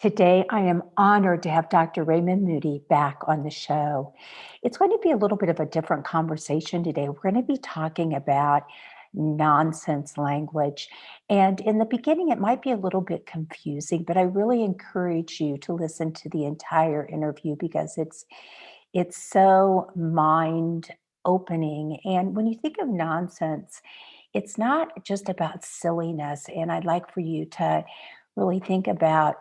Today, I am honored to have Dr. Raymond Moody back on the show. It's going to be a little bit of a different conversation today. We're going to be talking about nonsense language. And in the beginning, it might be a little bit confusing, but I really encourage you to listen to the entire interview because it's so mind opening. And when you think of nonsense, it's not just about silliness. And I'd like for you to really think about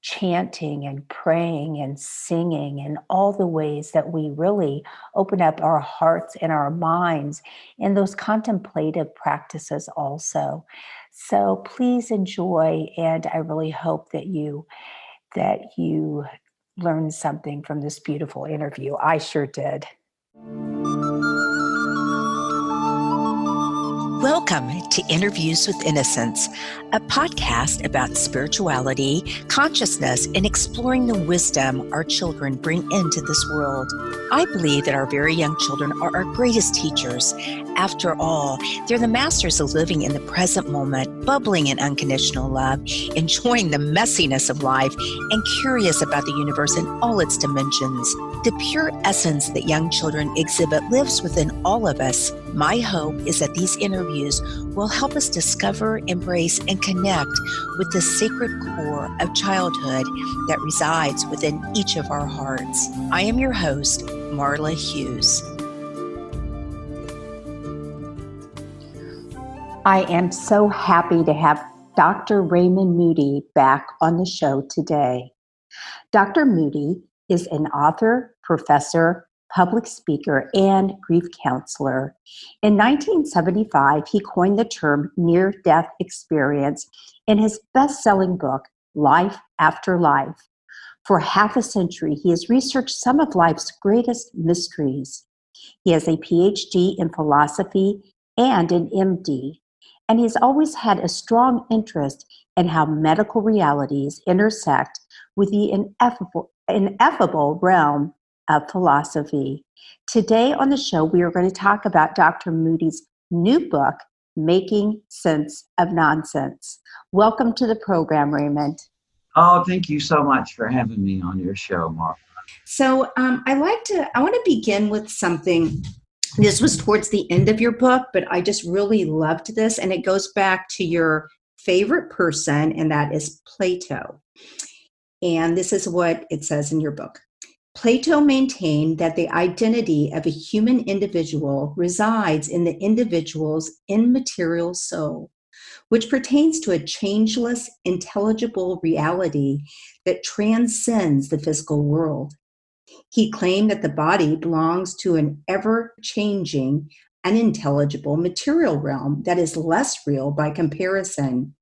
chanting and praying and singing and all the ways that we really open up our hearts and our minds in those contemplative practices also. So please enjoy, and I really hope that you learned something from this beautiful interview. I sure did. Welcome to Interviews with Innocence, a podcast about spirituality, consciousness, and exploring the wisdom our children bring into this world. I believe that our very young children are our greatest teachers. After all, they're the masters of living in the present moment, bubbling in unconditional love, enjoying the messiness of life, and curious about the universe in all its dimensions. The pure essence that young children exhibit lives within all of us. My hope is that these interviews will help us discover, embrace, and connect with the sacred core of childhood that resides within each of our hearts. I am your host, Marla Hughes. I am so happy to have Dr. Raymond Moody back on the show today. Dr. Moody is an author, professor, public speaker, and grief counselor. In 1975, he coined the term near-death experience in his best-selling book, Life After Life. For half a century, he has researched some of life's greatest mysteries. He has a Ph.D. in philosophy and an MD, and he's always had a strong interest in how medical realities intersect with the ineffable realm of philosophy. Today on the show, we are going to talk about Dr. Moody's new book, Making Sense of Nonsense. Welcome to the program, Raymond. Oh, thank you so much for having me on your show, Mark. So I want to begin with something. This was towards the end of your book, but I just really loved this, and it goes back to your favorite person, and that is Plato. And this is what it says in your book. Plato maintained that the identity of a human individual resides in the individual's immaterial soul, which pertains to a changeless, intelligible reality that transcends the physical world. He claimed that the body belongs to an ever-changing, unintelligible material realm that is less real by comparison,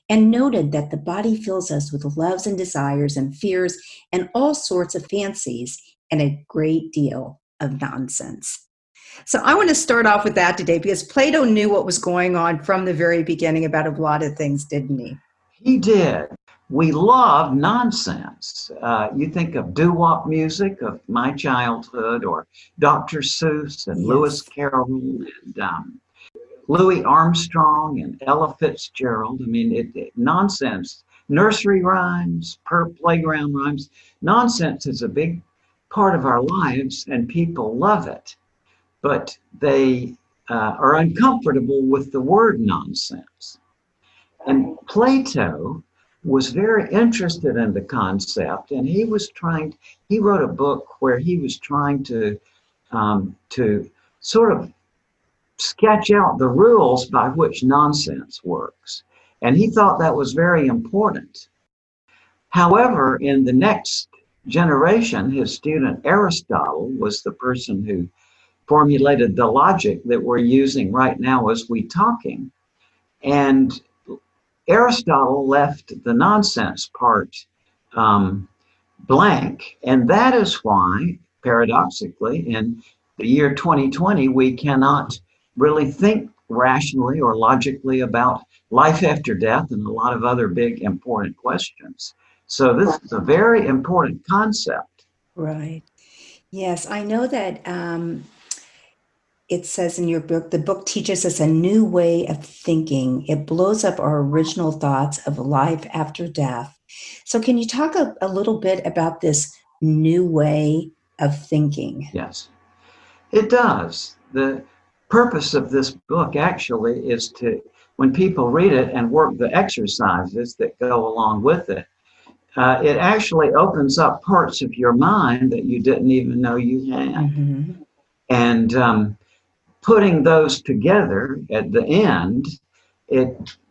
and noted that the body fills us with loves and desires and fears and all sorts of fancies and a great deal of nonsense. So I want to start off with that today because Plato knew what was going on from the very beginning about a lot of things, didn't he? He did. We love nonsense. You think of doo-wop music of my childhood, or Dr. Seuss and Yes. Lewis Carroll and Louis Armstrong and Ella Fitzgerald. I mean, nonsense. Nursery rhymes, playground rhymes. Nonsense is a big part of our lives, and people love it. But they are uncomfortable with the word nonsense. And Plato was very interested in the concept, and he wrote a book where he was trying to sort of sketch out the rules by which nonsense works. And he thought that was very important. However, in the next generation, his student Aristotle was the person who formulated the logic that we're using right now as we talking. And Aristotle left the nonsense part blank. And that is why, paradoxically, in the year 2020, we cannot really think rationally or logically about life after death and a lot of other big important questions. So this is a very important concept. Right. Yes, I know that it says in your book, the book teaches us a new way of thinking. It blows up our original thoughts of life after death So can you talk a little bit about this new way of thinking? Yes, it does. The purpose of this book actually is to, when people read it and work the exercises that go along with it, it actually opens up parts of your mind that you didn't even know you had. Mm-hmm. And putting those together at the end,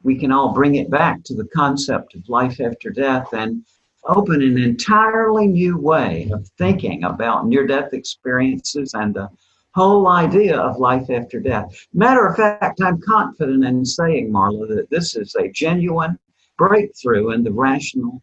we can all bring it back to the concept of life after death and open an entirely new way of thinking about near-death experiences and the whole idea of life after death. Matter of fact, I'm confident in saying, Marla, that this is a genuine breakthrough in the rational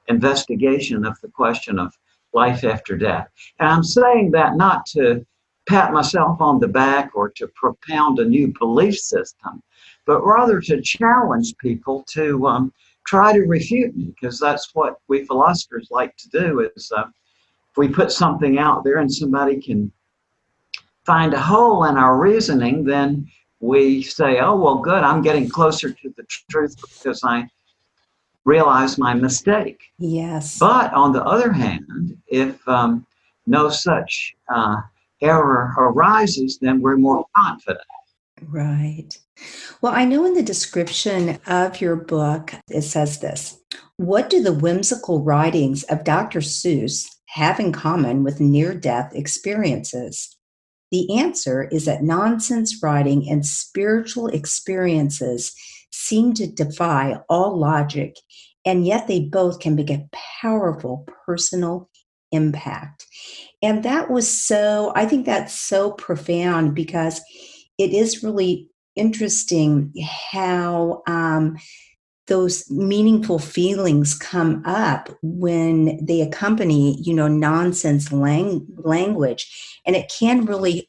investigation of the question of life after death. And I'm saying that not to pat myself on the back or to propound a new belief system, but rather to challenge people to try to refute me, because that's what we philosophers like to do. Is if we put something out there and somebody can find a hole in our reasoning, then we say, oh, well, good, I'm getting closer to the truth because I realize my mistake. Yes. But on the other hand, if no such error arises, then we're more confident. Right. Well, I know in the description of your book, it says this: what do the whimsical writings of Dr. Seuss have in common with near-death experiences? The answer is that nonsense writing and spiritual experiences seem to defy all logic, and yet they both can make a powerful personal impact. And that was so, I think that's so profound, because it is really interesting how those meaningful feelings come up when they accompany, nonsense language. And it can really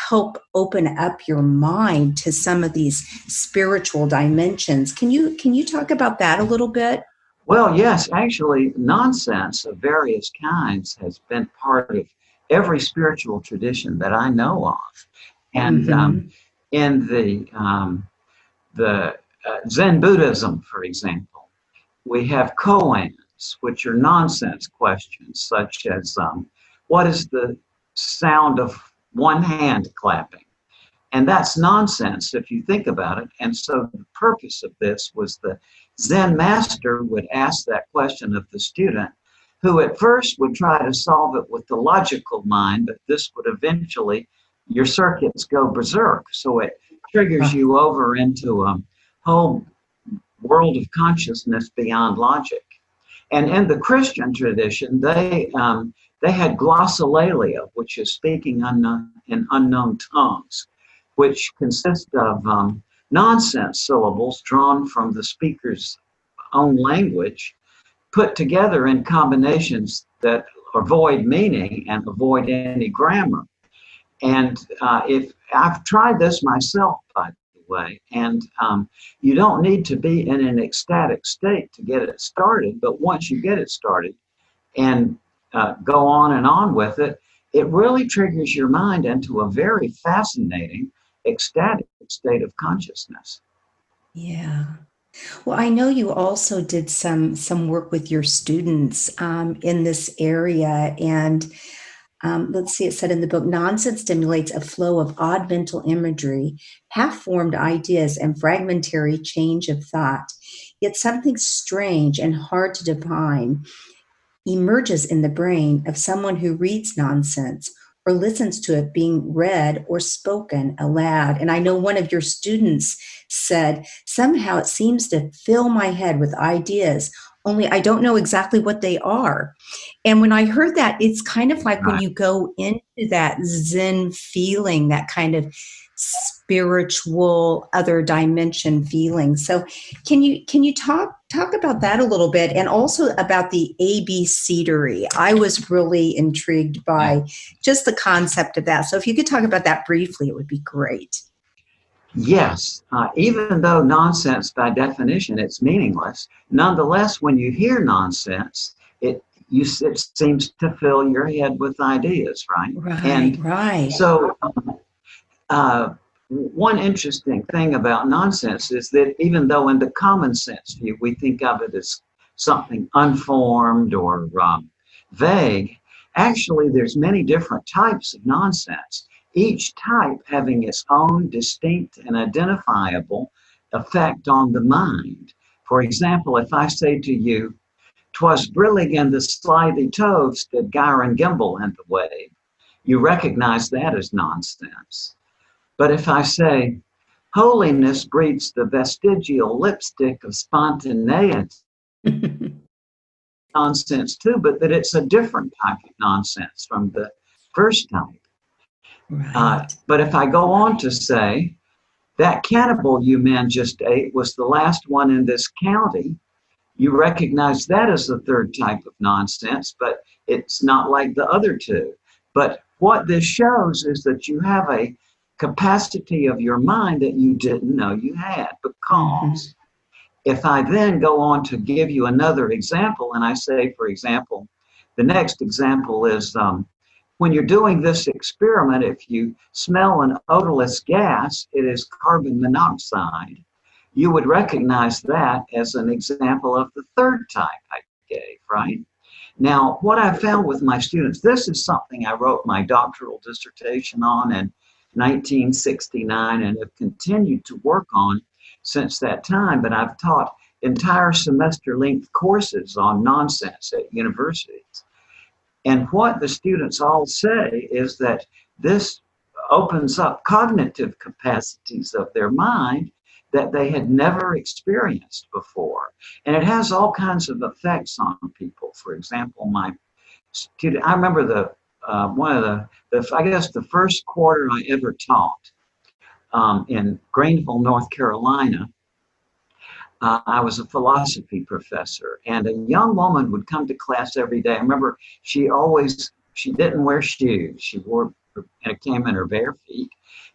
help open up your mind to some of these spiritual dimensions. Can you talk about that a little bit? Well, yes, actually, nonsense of various kinds has been part of every spiritual tradition that I know of. And in the Zen Buddhism, for example, we have koans, which are nonsense questions, such as what is the sound of one hand clapping? And that's nonsense if you think about it. And so the purpose of this was the Zen master would ask that question of the student, who at first would try to solve it with the logical mind, but this would eventually, your circuits go berserk. So it triggers you over into a whole world of consciousness beyond logic. And in the Christian tradition, they had glossolalia, which is speaking in unknown tongues, which consist of nonsense syllables drawn from the speaker's own language, put together in combinations that avoid meaning and avoid any grammar. And if I've tried this myself, by the way, and you don't need to be in an ecstatic state to get it started, but once you get it started and go on with it, it really triggers your mind into a very fascinating ecstatic state of consciousness. Yeah. Well, I know you also did some work with your students in this area, and let's see, it said in the book, nonsense stimulates a flow of odd mental imagery, half-formed ideas, and fragmentary change of thought. Yet something strange and hard to define emerges in the brain of someone who reads nonsense or listens to it being read or spoken aloud. And I know one of your students said, somehow it seems to fill my head with ideas, only I don't know exactly what they are. And when I heard that, it's kind of like when you go into that Zen feeling, that kind of spiritual other dimension feeling. So can you talk about that a little bit, and also about the ABC-dery? I was really intrigued by just the concept of that. So if you could talk about that briefly, it would be great. Yes, even though nonsense by definition, it's meaningless, nonetheless, when you hear nonsense, it seems to fill your head with ideas, right? Right. So one interesting thing about nonsense is that even though in the common sense view we think of it as something unformed or vague. Actually, there's many different types of nonsense, each type having its own distinct and identifiable effect on the mind. For example, if I say to you, "'Twas brillig and the slithy toves did gyre and gimble in the wave," you recognize that as nonsense. But if I say, "Holiness breeds the vestigial lipstick of spontaneity," nonsense too, but that it's a different type of nonsense from the first type. Right. But if I go on to say, "That cannibal you men just ate was the last one in this county," you recognize that as the third type of nonsense, but it's not like the other two. But what this shows is that you have a capacity of your mind that you didn't know you had, because if I then go on to give you another example, and I say, for example, the next example is when you're doing this experiment, if you smell an odorless gas, it is carbon monoxide. You would recognize that as an example of the third type I gave, right? Now, what I found with my students, this is something I wrote my doctoral dissertation on in 1969 and have continued to work on since that time, but I've taught entire semester-length courses on nonsense at universities. And what the students all say is that this opens up cognitive capacities of their mind that they had never experienced before. And it has all kinds of effects on people. For example, my student, I remember one of I guess the first quarter I ever taught in Greenville, North Carolina. I was a philosophy professor, and a young woman would come to class every day. I remember she didn't wear shoes. She came in her bare feet,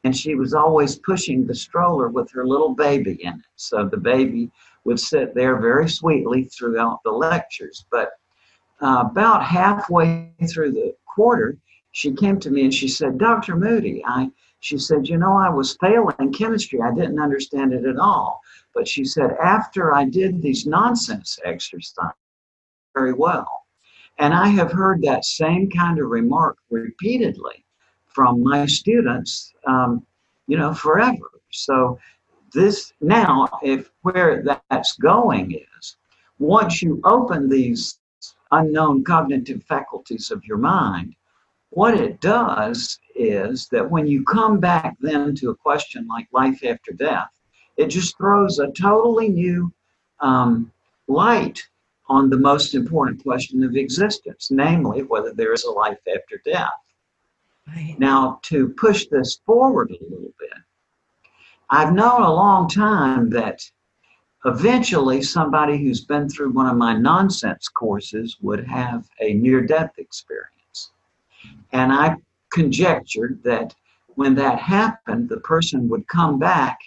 and she was always pushing the stroller with her little baby in it. So the baby would sit there very sweetly throughout the lectures. But about halfway through the quarter, she came to me and she said, "Dr. Moody," she said, "I was failing chemistry. I didn't understand it at all. But," she said, "after I did these nonsense exercises very well." And I have heard that same kind of remark repeatedly from my students, forever. So this now, where that's going is, once you open these unknown cognitive faculties of your mind, what it does is that when you come back then to a question like life after death, it just throws a totally new light on the most important question of existence, namely whether there is a life after death. Right. Now, to push this forward a little bit, I've known a long time that eventually somebody who's been through one of my nonsense courses would have a near-death experience. And I conjectured that when that happened, the person would come back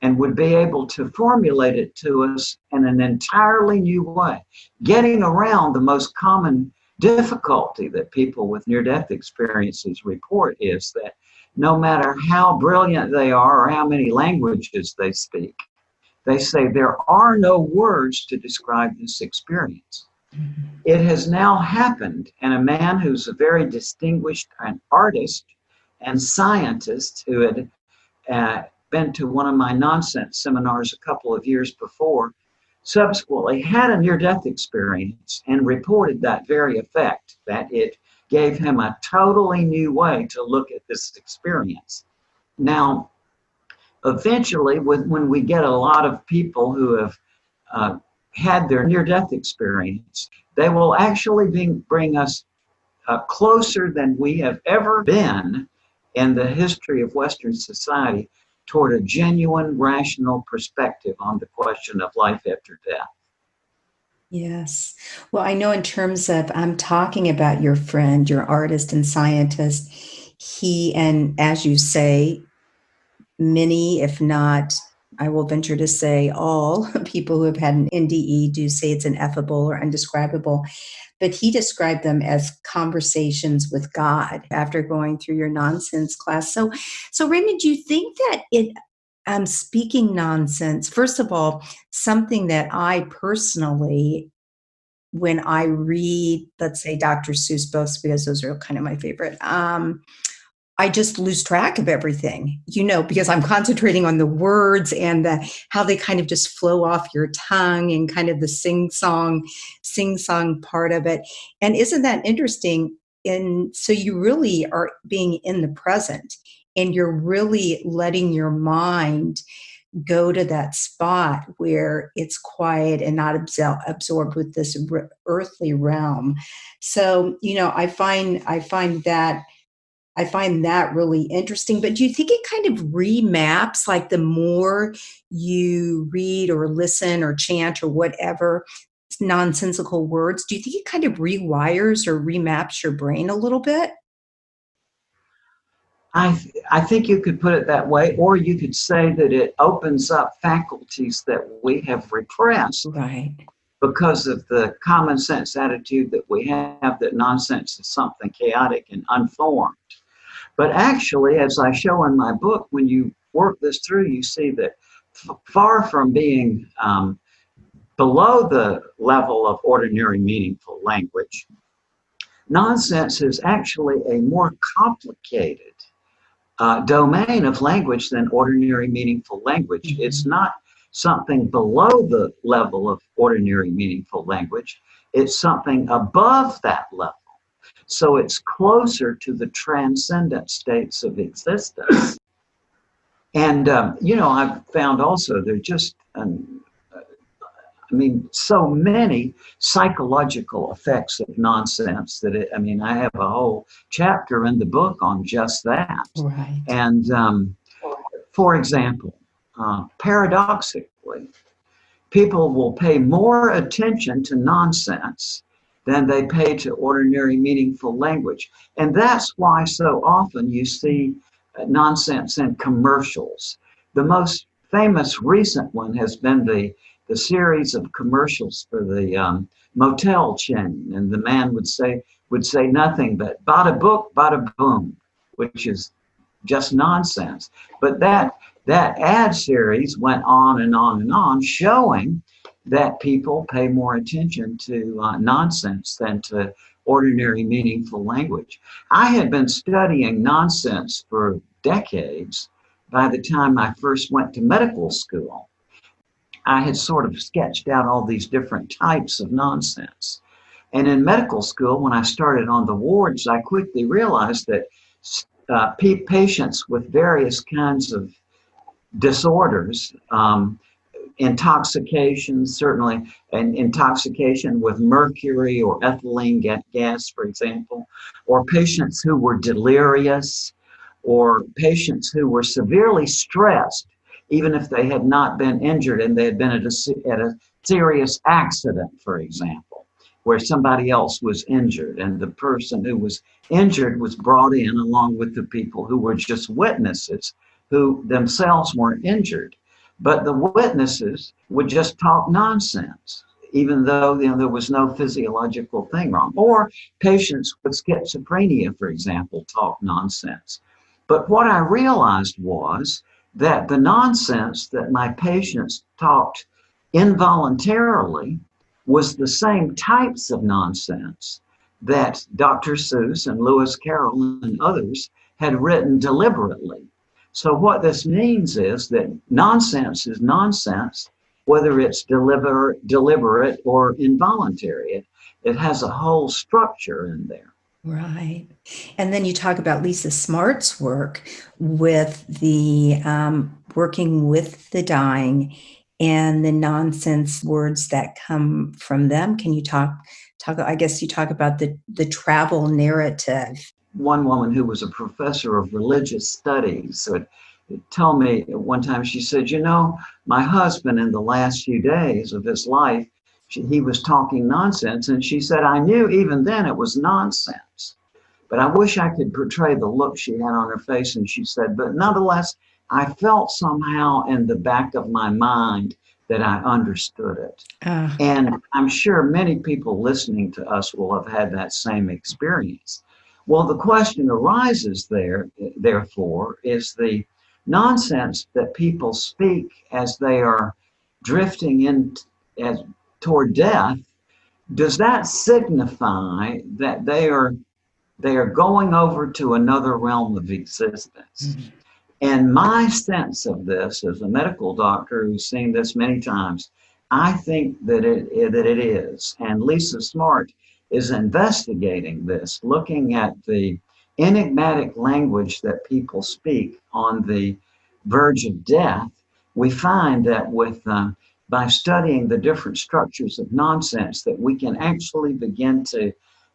and would be able to formulate it to us in an entirely new way, getting around the most common difficulty that people with near-death experiences report is that no matter how brilliant they are or how many languages they speak, they say there are no words to describe this experience. Mm-hmm. It has now happened, and a man who's a very distinguished artist and scientist who had been to one of my nonsense seminars a couple of years before, subsequently had a near-death experience and reported that very effect, that it gave him a totally new way to look at this experience. Now, eventually, when we get a lot of people who have had their near-death experience, they will actually bring us closer than we have ever been in the history of Western society toward a genuine, rational perspective on the question of life after death. Yes. Well, I know in terms of, I'm talking about your friend, your artist and scientist, he, and as you say, many, if not, I will venture to say all people who have had an NDE do say it's ineffable or undescribable. But he described them as conversations with God after going through your nonsense class. So Raymond, do you think that speaking nonsense, first of all, something that I personally when I read, let's say, Dr. Seuss books, because those are kind of my favorite, I just lose track of everything, because I'm concentrating on the words and how they kind of just flow off your tongue and kind of the sing song part of it. And isn't that interesting? And so you really are being in the present, and you're really letting your mind go to that spot where it's quiet and not absorbed with this earthly realm. So, I find that really interesting. But do you think it kind of remaps, like the more you read or listen or chant or whatever nonsensical words, do you think it kind of rewires or remaps your brain a little bit? I think you could put it that way, or you could say that it opens up faculties that we have repressed Right. because of the common sense attitude that we have that nonsense is something chaotic and unformed. But actually, as I show in my book, when you work this through, you see that far from being below the level of ordinary meaningful language, nonsense is actually a more complicated domain of language than ordinary meaningful language. Mm-hmm. It's not something below the level of ordinary meaningful language. It's something above that level. So it's closer to the transcendent states of existence. And, I've found also there are just, so many psychological effects of nonsense that I have a whole chapter in the book on just that. Right. And for example, paradoxically, people will pay more attention to nonsense than they pay to ordinary meaningful language. And that's why so often you see nonsense in commercials. The most famous recent one has been the series of commercials for the motel chain. And the man would say nothing but bada book, bada boom, which is just nonsense. But that ad series went on and on and on, showing that people pay more attention to nonsense than to ordinary meaningful language. I had been studying nonsense for decades. By the time I first went to medical school, I had sort of sketched out all these different types of nonsense. And in medical school, when I started on the wards, I quickly realized that patients with various kinds of disorders, intoxication, certainly, and intoxication with mercury or ethylene gas, for example, or patients who were delirious, or patients who were severely stressed, even if they had not been injured and they had been at a serious accident, for example, where somebody else was injured, and the person who was injured was brought in along with the people who were just witnesses, who themselves weren't injured. But the witnesses would just talk nonsense, even though there was no physiological thing wrong. Or patients with schizophrenia, for example, talk nonsense. But what I realized was that the nonsense that my patients talked involuntarily was the same types of nonsense that Dr. Seuss and Lewis Carroll and others had written deliberately. So what this means is that nonsense is nonsense, whether it's deliberate or involuntary. It has a whole structure in there. Right. And then you talk about Lisa Smart's work with the working with the dying and the nonsense words that come from them. Can you talk, I guess you talk about the travel narrative. One woman who was a professor of religious studies would tell me at one time, she said, my husband in the last few days of his life, he was talking nonsense. And she said, I knew even then it was nonsense. But I wish I could portray the look she had on her face. And she said, but nonetheless, I felt somehow in the back of my mind that I understood it. And I'm sure many people listening to us will have had that same experience. Well, the question arises therefore, is the nonsense that people speak as they are drifting in toward death. does that signify that they are going over to another realm of existence? Mhm. And my sense of this as a medical doctor who's seen this many times, I think that it is. And Lisa Smart is investigating this, looking at the enigmatic language that people speak on the verge of death. We find that by studying the different structures of nonsense, that we can actually begin to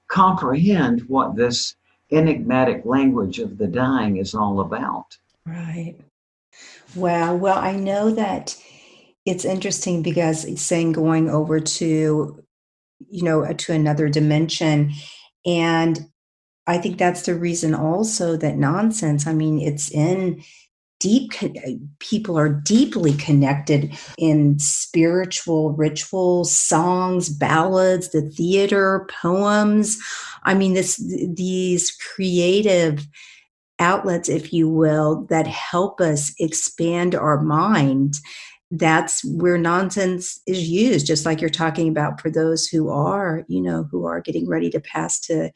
comprehend what this enigmatic language of the dying is all about. Right. Wow. Well, I know that it's interesting because it's saying going over to, to another dimension. And I think that's the reason also that nonsense, I mean, it's in people are deeply connected in spiritual rituals, songs, ballads, the theater, poems. I mean, these creative outlets, if you will, that help us expand our mind. That's where nonsense is used, just like you're talking about for those who are, who are getting ready to pass to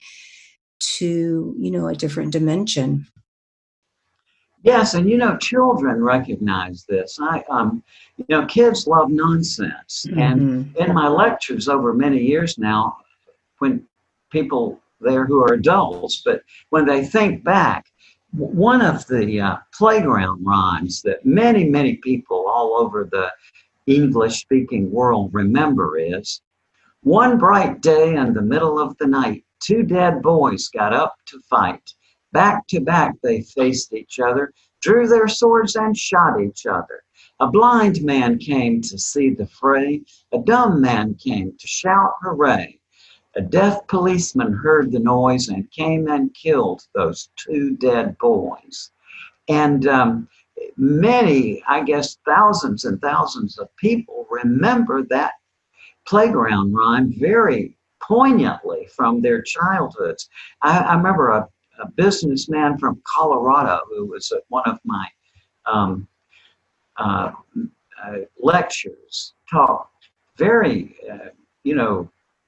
a different dimension. Yes, and children recognize this. Kids love nonsense. And Hmm. in my lectures over many years now, when people there who are adults, but when they think back, one of the playground rhymes that many, many people all over the English speaking world remember is, one bright day in the middle of the night, two dead boys got up to fight. Back to back they faced each other, drew their swords and shot each other. A blind man came to see the fray, a dumb man came to shout hooray. A deaf policeman heard the noise and came and killed those two dead boys. And many, I guess thousands and thousands of people remember that playground rhyme very poignantly from their childhoods. I remember a businessman from Colorado who was at one of my um, uh, lectures talked very,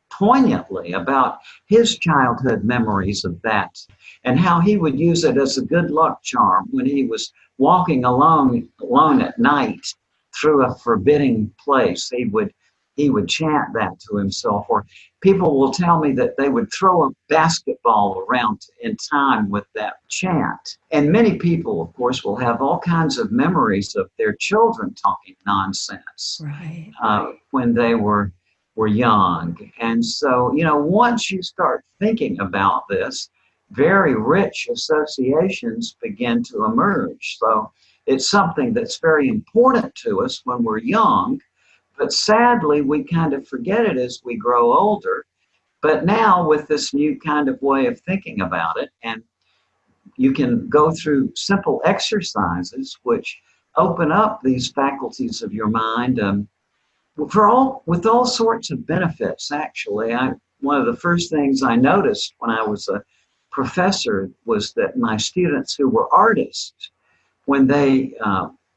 poignantly about his childhood memories of that and how he would use it as a good luck charm when he was walking alone at night through a forbidding place. He would chant that to himself, or people will tell me that they would throw a basketball around in time with that chant. And many people, of course, will have all kinds of memories of their children talking nonsense Right. when they were young. And so, once you start thinking about this, very rich associations begin to emerge. So it's something that's very important to us when we're young, but sadly, we kind of forget it as we grow older. But now, with this new kind of way of thinking about it, and you can go through simple exercises which open up these faculties of your mind with all sorts of benefits. Actually, one of the first things I noticed when I was a professor was that my students who were artists, when they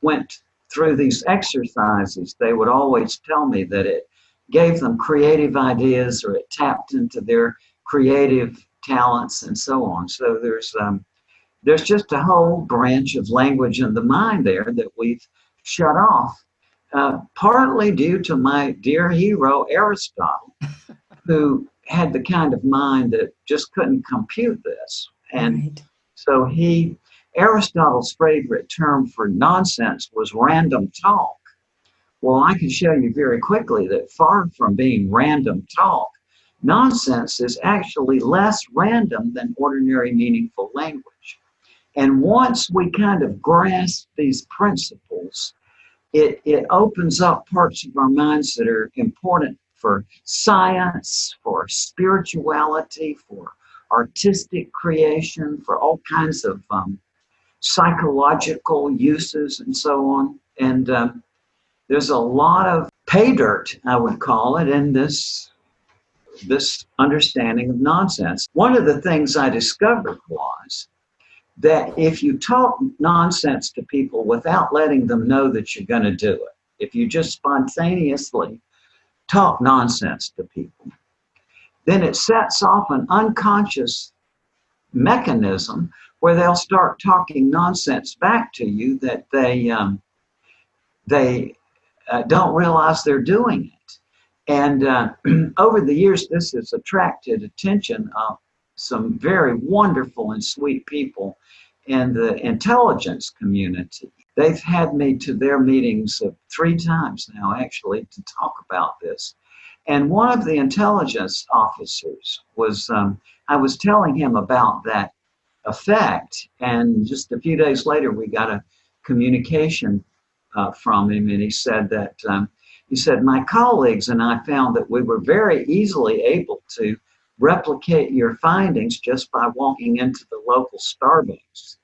went through these exercises, they would always tell me that it gave them creative ideas, or it tapped into their creative talents and so on. So there's just a whole branch of language in the mind there that we've shut off, partly due to my dear hero Aristotle, who had the kind of mind that just couldn't compute this. And Right. so Aristotle's favorite term for nonsense was random talk. Well, I can show you very quickly that far from being random talk, nonsense is actually less random than ordinary meaningful language. And once we kind of grasp these principles, it opens up parts of our minds that are important for science, for spirituality, for artistic creation, for all kinds of psychological uses and so on. And there's a lot of pay dirt, I would call it, in this understanding of nonsense. One of the things I discovered was that if you talk nonsense to people without letting them know that you're going to do it, if you just spontaneously talk nonsense to people, then it sets off an unconscious mechanism where they'll start talking nonsense back to you that they don't realize they're doing it. And over the years, this has attracted attention of some very wonderful and sweet people in the intelligence community. They've had me to their meetings 3 times now, actually, to talk about this. And one of the intelligence officers was, I was telling him about that effect, and just a few days later, we got a communication from him, and he said that, my colleagues and I found that we were very easily able to replicate your findings just by walking into the local Starbucks.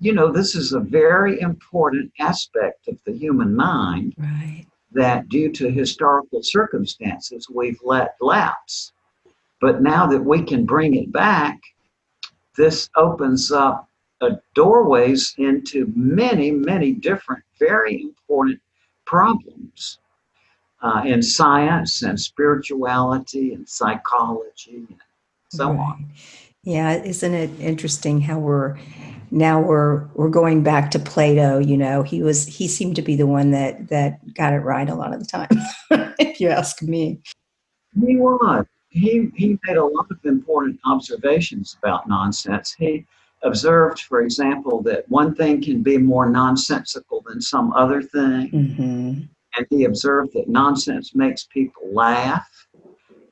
You know, this is a very important aspect of the human mind, Right. that due to historical circumstances, we've let lapse. But now that we can bring it back, this opens up doorways into many, many different, very important problems in science and spirituality and psychology and so on. Yeah, isn't it interesting how we're going back to Plato? You know, he seemed to be the one that got it right a lot of the time, if you ask me. He was. He made a lot of important observations about nonsense. He observed, for example, that one thing can be more nonsensical than some other thing. Mm-hmm. And he observed that nonsense makes people laugh.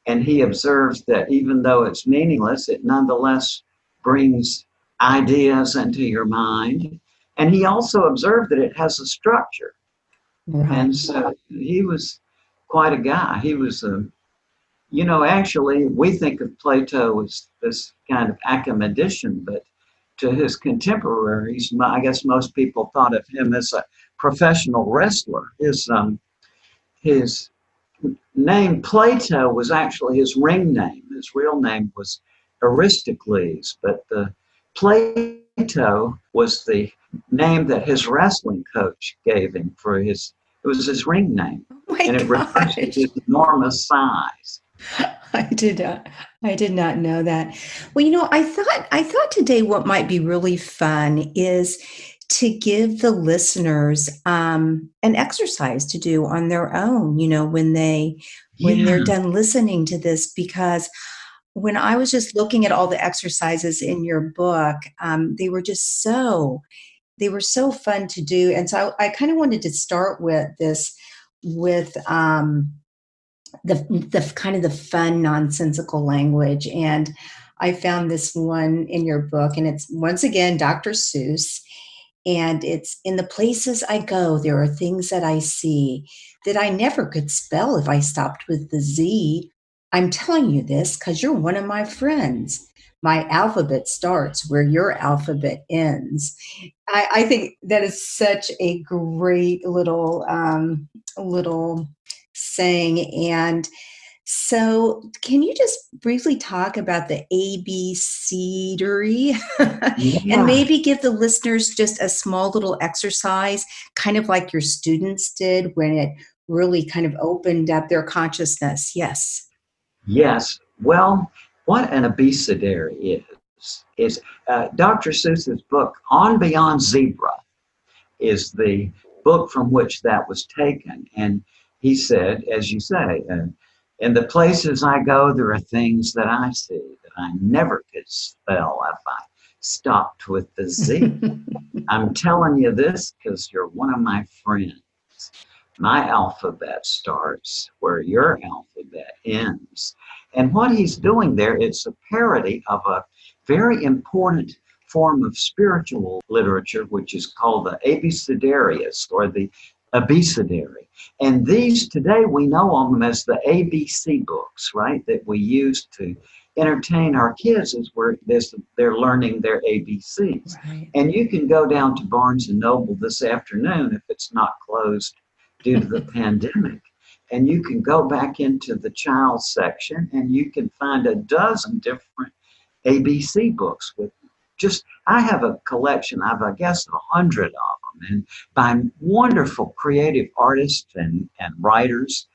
And he observes that even though it's meaningless, it nonetheless brings ideas into your mind. And he also observed that it has a structure. Right. And so he was quite a guy. He was actually, we think of Plato as this kind of academician, but to his contemporaries, I guess most people thought of him as a professional wrestler. His name Plato was actually his ring name. His real name was Aristocles, but the Plato was the name that his wrestling coach gave him it was his ring name. Oh my and it refers to his enormous size. I did not know that. Well, you know, I thought today what might be really fun is to give the listeners an exercise to do on their own, you know, when they're done listening to this, because when I was just looking at all the exercises in your book, they were so fun to do. And so I kind of wanted to start with this, with the kind of the fun, nonsensical language. And I found this one in your book, and it's once again Dr. Seuss. And it's, in the places I go, there are things that I see that I never could spell if I stopped with the Z. I'm telling you this because you're one of my friends. My alphabet starts where your alphabet ends. I think that is such a great little saying. And so can you just briefly talk about the ABCdery and maybe give the listeners just a small little exercise, kind of like your students did when it really kind of opened up their consciousness? Yes. Yes. Well, what an abecedary is Dr. Seuss's book, On Beyond Zebra, is the book from which that was taken. And he said, as you say, in the places I go, there are things that I see that I never could spell if I stopped with the Z. I'm telling you this because you're one of my friends. My alphabet starts where your alphabet ends. And what he's doing there, it's a parody of a very important form of spiritual literature, which is called the abecedarius, or the abecedary. And these today, we know them as the ABC books, right, that we use to entertain our kids as they're learning their ABCs. Right. And you can go down to Barnes & Noble this afternoon if it's not closed due to the pandemic. And you can go back into the child section and you can find a dozen different ABC books with I have a collection of, I guess, 100 of them, and by wonderful creative artists and writers.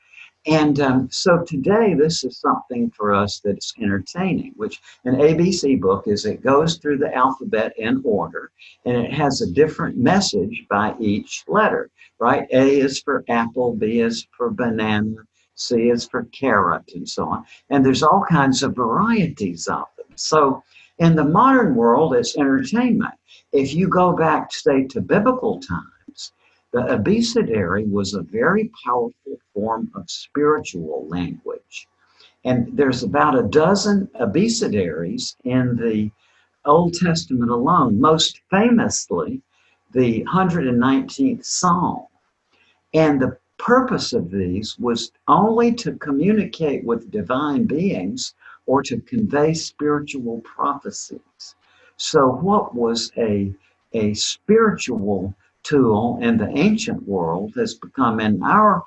And so today, this is something for us that's entertaining, which an ABC book is it goes through the alphabet in order, and it has a different message by each letter, right? A is for apple, B is for banana, C is for carrot, and so on. And there's all kinds of varieties of them. So in the modern world, it's entertainment. If you go back, say, to biblical times, the abecedary was a very powerful form of spiritual language. And there's about a dozen abecedaries in the Old Testament alone, most famously the 119th Psalm. And the purpose of these was only to communicate with divine beings or to convey spiritual prophecies. So what was a spiritual tool in the ancient world has become in our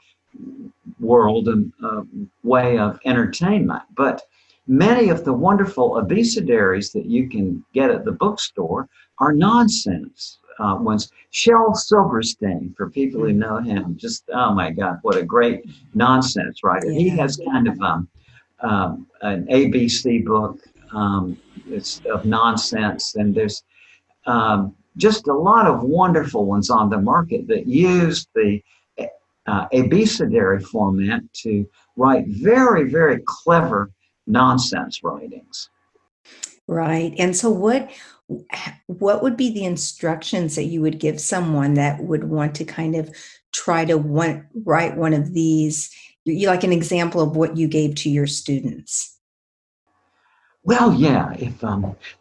world a way of entertainment. But many of the wonderful abecedaries that you can get at the bookstore are nonsense ones. Shel Silverstein, for people who know him, just, oh my God, what a great nonsense writer. Yeah. He has kind of an ABC book. It's of nonsense, and there's just a lot of wonderful ones on the market that use the abecedary format to write very, very clever nonsense writings. Right. And so what would be the instructions that you would give someone that would want to kind of try to write one of these, like an example of what you gave to your students? Well, yeah, if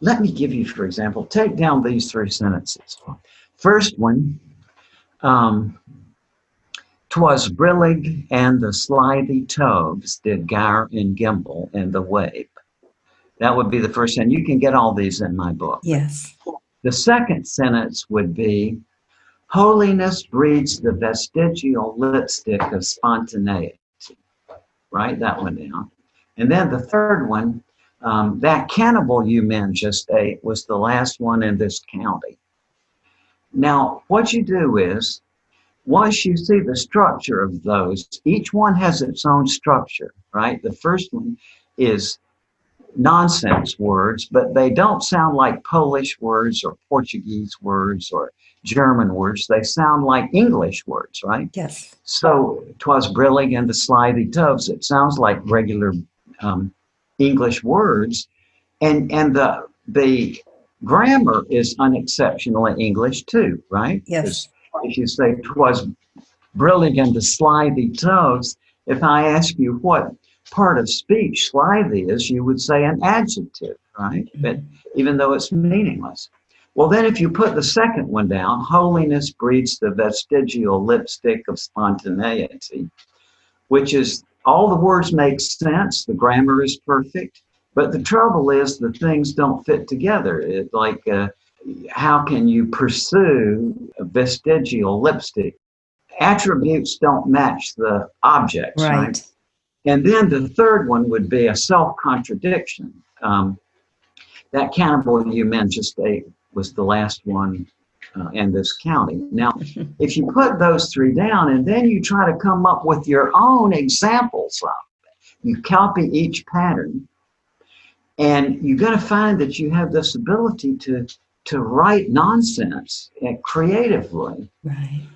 let me give you, for example, take down these 3 sentences. First one, 'twas brillig and the slithy toves did gyre and gimble in the wave. That would be the first sentence. You can get all these in my book. Yes. The second sentence would be, holiness breeds the vestigial lipstick of spontaneity. Write that one down. And then the third one, that cannibal you men just ate was the last one in this county. Now, what you do is, once you see the structure of those, each one has its own structure, right? The first one is nonsense words, but they don't sound like Polish words or Portuguese words or German words. They sound like English words, right? Yes. So, 'twas brillig and the slithy toves. It sounds like regular English words, and the grammar is unexceptionally English too, right? Yes. If you say 'twas brillig and the slithy toves, if I ask you what part of speech slithy is, you would say an adjective, right? But even though it's meaningless. Well, then if you put the second one down, holiness breeds the vestigial lipstick of spontaneity, which is all the words make sense, the grammar is perfect, but the trouble is the things don't fit together. It's like, how can you pursue a vestigial lipstick? Attributes don't match the objects, right? And then the third one would be a self-contradiction. That cannibal you men just ate was the last one in this county. Now, if you put those 3 down and then you try to come up with your own examples of it, you copy each pattern, and you're going to find that you have this ability to write nonsense creatively. Right.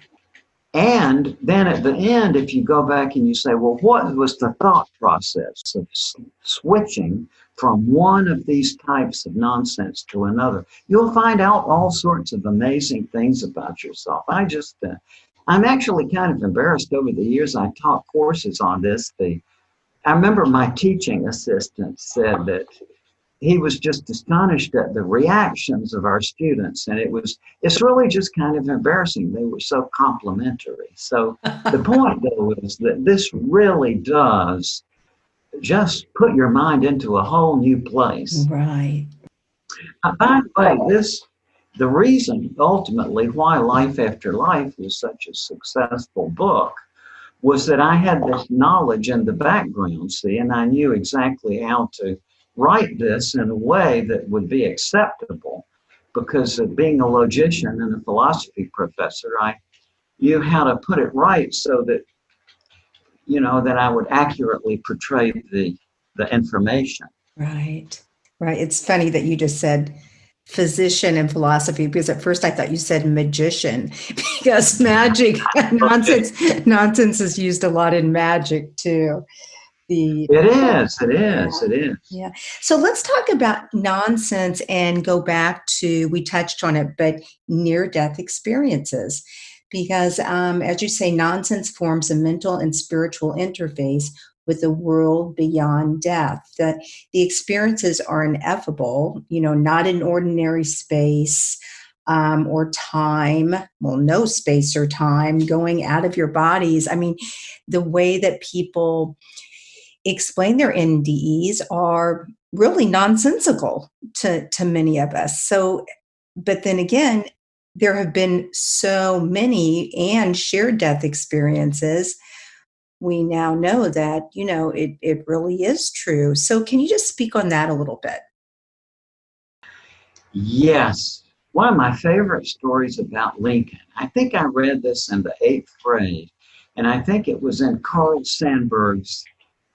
And then at the end, if you go back and you say, well, what was the thought process of switching from one of these types of nonsense to another, you'll find out all sorts of amazing things about yourself. I'm actually kind of embarrassed. Over the years I taught courses on this. I remember my teaching assistant said that he was just astonished at the reactions of our students. And it's really just kind of embarrassing. They were so complimentary. So the point though is that this really does just put your mind into a whole new place. Right. By the way, the reason ultimately why Life After Life was such a successful book was that I had this knowledge in the background, see, and I knew exactly how to write this in a way that would be acceptable, because of being a logician and a philosophy professor, I knew how to put it right so that that I would accurately portray the information. Right. Right. It's funny that you just said physician and philosophy, because at first I thought you said magician, because magic nonsense is used a lot in magic too. It is. Yeah. So let's talk about nonsense and go back to, we touched on it, but near-death experiences. Because as you say, nonsense forms a mental and spiritual interface with the world beyond death. The experiences are ineffable, not in ordinary space or time. Well, no space or time, going out of your bodies. I mean, the way that people explain their NDEs are really nonsensical to many of us. So, but then again, there have been so many and shared death experiences. We now know that, it really is true. So can you just speak on that a little bit? Yes. One of my favorite stories about Lincoln, I think I read this in the 8th grade, and I think it was in Carl Sandburg's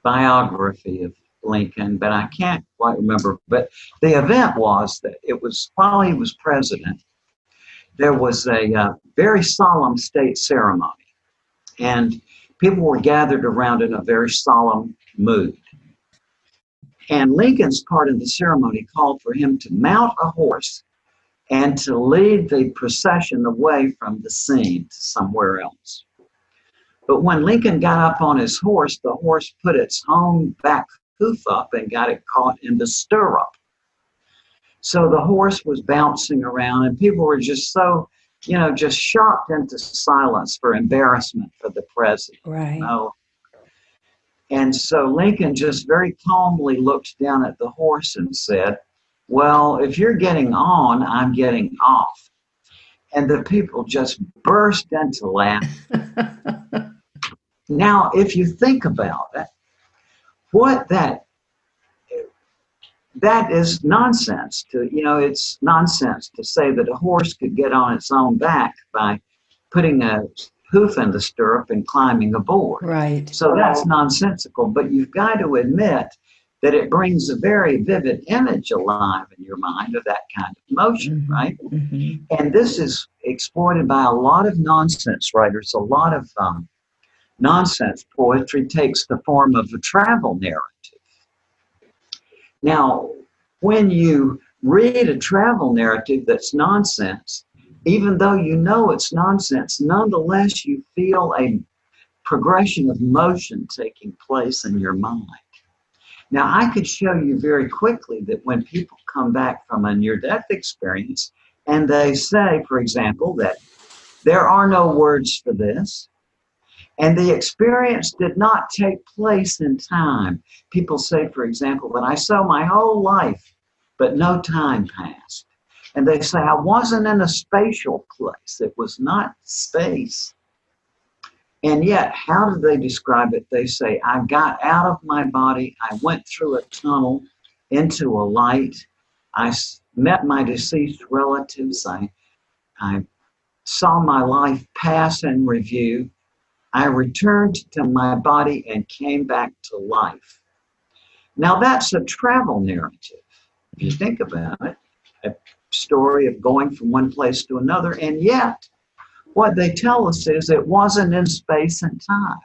biography of Lincoln, but I can't quite remember. But the event was that it was while he was president, there was a very solemn state ceremony, and people were gathered around in a very solemn mood. And Lincoln's part of the ceremony called for him to mount a horse and to lead the procession away from the scene to somewhere else. But when Lincoln got up on his horse, the horse put its own back hoof up and got it caught in the stirrup. So the horse was bouncing around, and people were just so, just shocked into silence for embarrassment for the president. Right. And so Lincoln just very calmly looked down at the horse and said, "Well, if you're getting on, I'm getting off." And the people just burst into laughter. Now, if you think about it, that is nonsense. It's nonsense to say that a horse could get on its own back by putting a hoof in the stirrup and climbing aboard. Right. So that's nonsensical, but you've got to admit that it brings a very vivid image alive in your mind of that kind of motion, mm-hmm. right? Mm-hmm. And this is exploited by a lot of nonsense writers. A lot of nonsense poetry takes the form of a travel narrative. Now, when you read a travel narrative that's nonsense, even though you know it's nonsense, nonetheless you feel a progression of motion taking place in your mind. Now, I could show you very quickly that when people come back from a near-death experience and they say, for example, that there are no words for this, and the experience did not take place in time. People say, for example, that I saw my whole life, but no time passed. And they say, I wasn't in a spatial place. It was not space. And yet, how do they describe it? They say, I got out of my body. I went through a tunnel into a light. I met my deceased relatives. I saw my life pass in review. I returned to my body and came back to life. Now, that's a travel narrative. If you think about it, a story of going from one place to another, and yet what they tell us is it wasn't in space and time.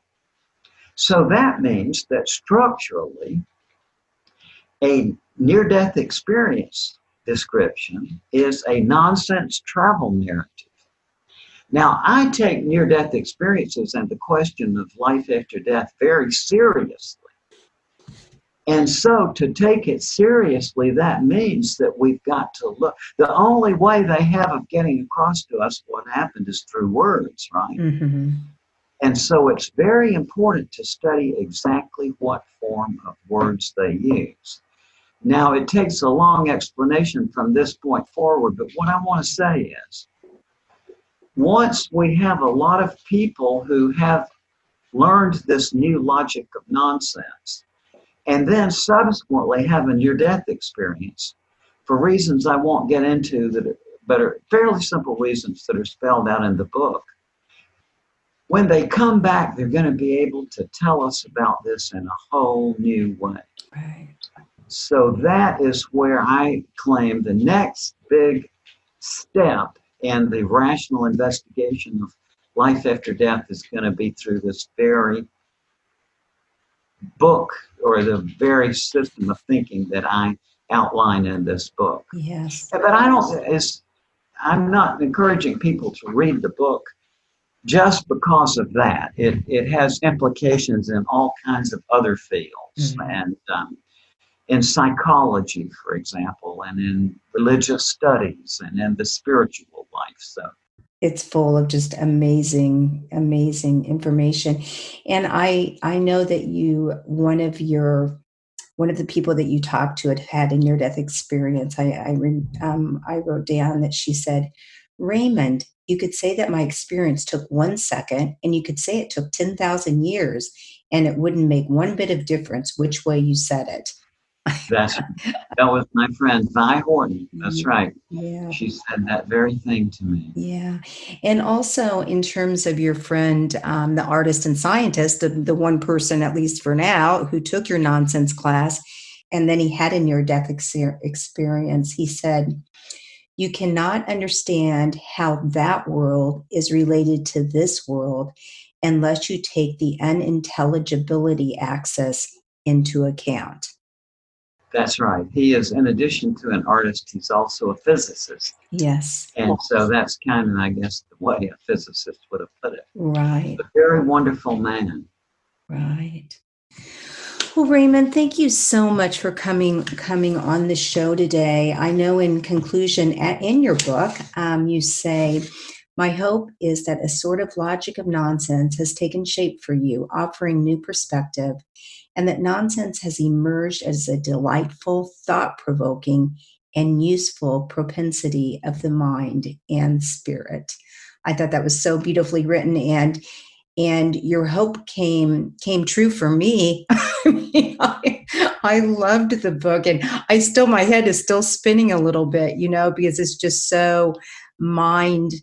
So that means that structurally, a near-death experience description is a nonsense travel narrative. Now, I take near-death experiences and the question of life after death very seriously. And so to take it seriously, that means that we've got to look. The only way they have of getting across to us what happened is through words, right? Mm-hmm. And so it's very important to study exactly what form of words they use. Now, it takes a long explanation from this point forward, but what I want to say is, once we have a lot of people who have learned this new logic of nonsense, and then subsequently have a near-death experience, for reasons I won't get into, but are fairly simple reasons that are spelled out in the book, when they come back, they're going to be able to tell us about this in a whole new way. Right. So that is where I claim the next big step in the rational investigation of life after death is going to be through this very book, or the very system of thinking that I outline in this book. Yes. But I'm not encouraging people to read the book just because of that. It has implications in all kinds of other fields, and in psychology, for example, and in religious studies, and in the spiritual life. So it's full of just amazing, amazing information. And I know that one of the people that you talked to had a near-death experience. I wrote down that she said, Raymond, you could say that my experience took 1 second, and you could say it took 10,000 years, and it wouldn't make one bit of difference which way you said it. that was my friend Vi Horton. That's right. Yeah. She said that very thing to me. Yeah. And also in terms of your friend, the artist and scientist, the one person, at least for now, who took your nonsense class, and then he had a near-death experience, he said, you cannot understand how that world is related to this world unless you take the unintelligibility axis into account. That's right. He is, in addition to an artist, he's also a physicist. Yes. And so that's kind of, I guess, the way a physicist would have put it. Right. A very wonderful man. Right. Well, Raymond, thank you so much for coming on the show today. I know in conclusion, in your book, you say, my hope is that a sort of logic of nonsense has taken shape for you, offering new perspective, and that nonsense has emerged as a delightful, thought-provoking, and useful propensity of the mind and spirit. I thought that was so beautifully written, and your hope came true for me. I loved the book, and my head is still spinning a little bit, because it's just so mind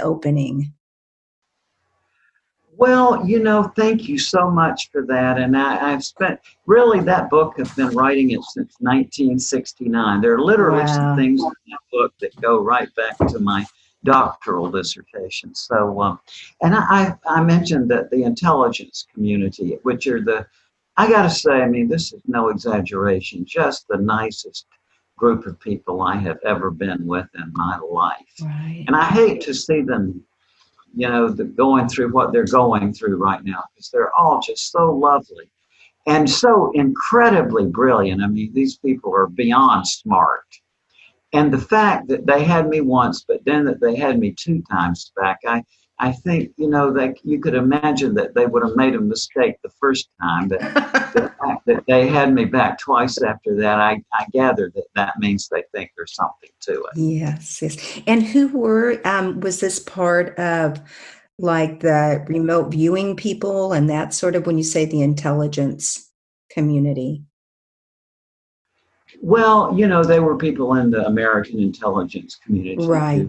opening. Well, thank you so much for that. And I've spent, really, that book, I've been writing it since 1969. There are literally some things in that book that go right back to my doctoral dissertation. So, and I mentioned that the intelligence community, which are I got to say, this is no exaggeration, just the nicest group of people I have ever been with in my life. Right. And I hate to see them, going through what they're going through right now, because they're all just so lovely and so incredibly brilliant. These people are beyond smart. And the fact that they had me once, but then that they had me 2 times back, I think, that you could imagine that they would have made a mistake the first time. But the fact that they had me back twice after that, I gather that means they think there's something to it. Yes. And who was this part of, like, the remote viewing people and that sort of, when you say the intelligence community? Well, they were people in the American intelligence community. Right.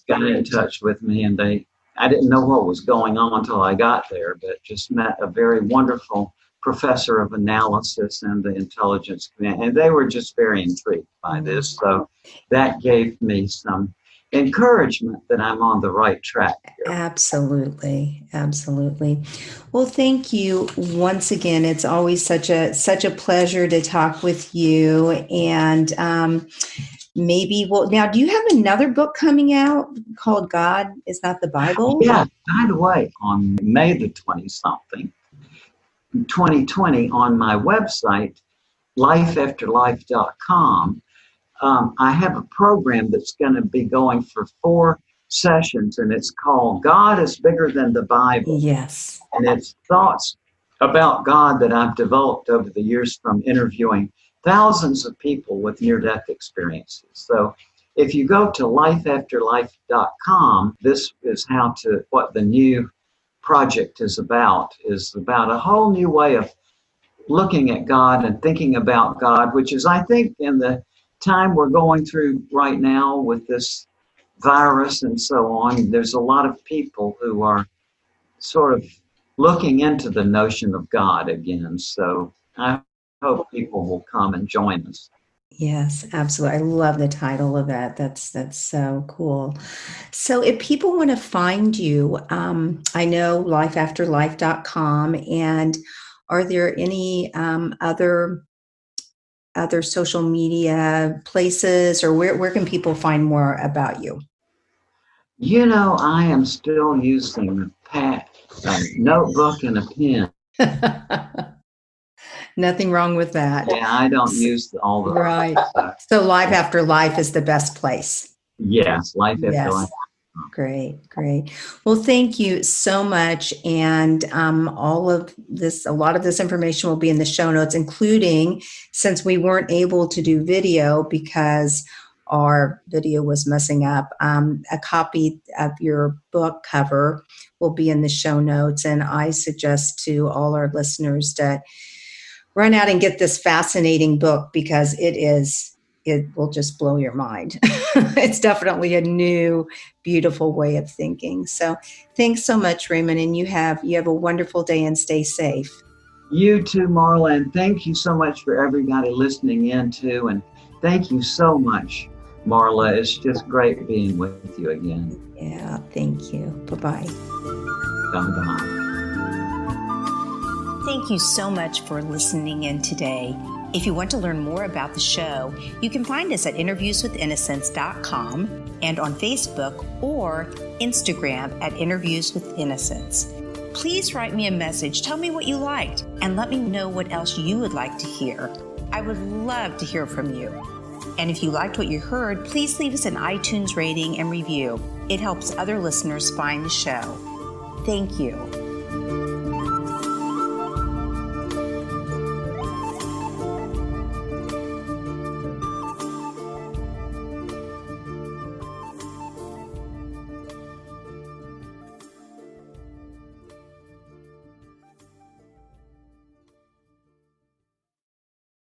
Got in touch with me, and I didn't know what was going on until I got there, but just met a very wonderful professor of analysis in the intelligence community, and they were just very intrigued by this. So that gave me some encouragement that I'm on the right track here. Absolutely. Well, thank you once again. It's always such a pleasure to talk with you. And maybe now, do you have another book coming out called God Is Not the Bible? Yeah. By the way, on May the 20-something, 2020, on my website, lifeafterlife.com, I have a program that's going to be going for 4 sessions, and it's called God is Bigger Than the Bible. Yes. And it's thoughts about God that I've developed over the years from interviewing thousands of people with near-death experiences. So if you go to lifeafterlife.com, this is what the new project is about a whole new way of looking at God and thinking about God, which is, I think, in the time we're going through right now with this virus and so on, there's a lot of people who are sort of looking into the notion of God again. So I hope people will come and join us. Yes, absolutely. I love the title of that. That's so cool. So if people want to find you, I know lifeafterlife.com, and are there any other social media places, or where can people find more about you? You know, I am still using a notebook and a pen. Nothing wrong with that. Yeah, I don't use all the Right. So Life After Life is the best place. Yes, Life After Yes. Life. Great. Well, thank you so much. And a lot of this information will be in the show notes, including, since we weren't able to do video because our video was messing up, a copy of your book cover will be in the show notes. And I suggest to all our listeners to run out and get this fascinating book, because it will just blow your mind. It's definitely a new, beautiful way of thinking. So thanks so much, Raymond. And you have a wonderful day, and stay safe. You too, Marla. And thank you so much for everybody listening in too. And thank you so much, Marla. It's just great being with you again. Yeah, thank you. Bye-bye. Bye-bye. Thank you so much for listening in today. If you want to learn more about the show, you can find us at interviewswithinnocence.com and on Facebook or Instagram at Interviews with Innocence. Please write me a message, tell me what you liked, and let me know what else you would like to hear. I would love to hear from you. And if you liked what you heard, please leave us an iTunes rating and review. It helps other listeners find the show. Thank you.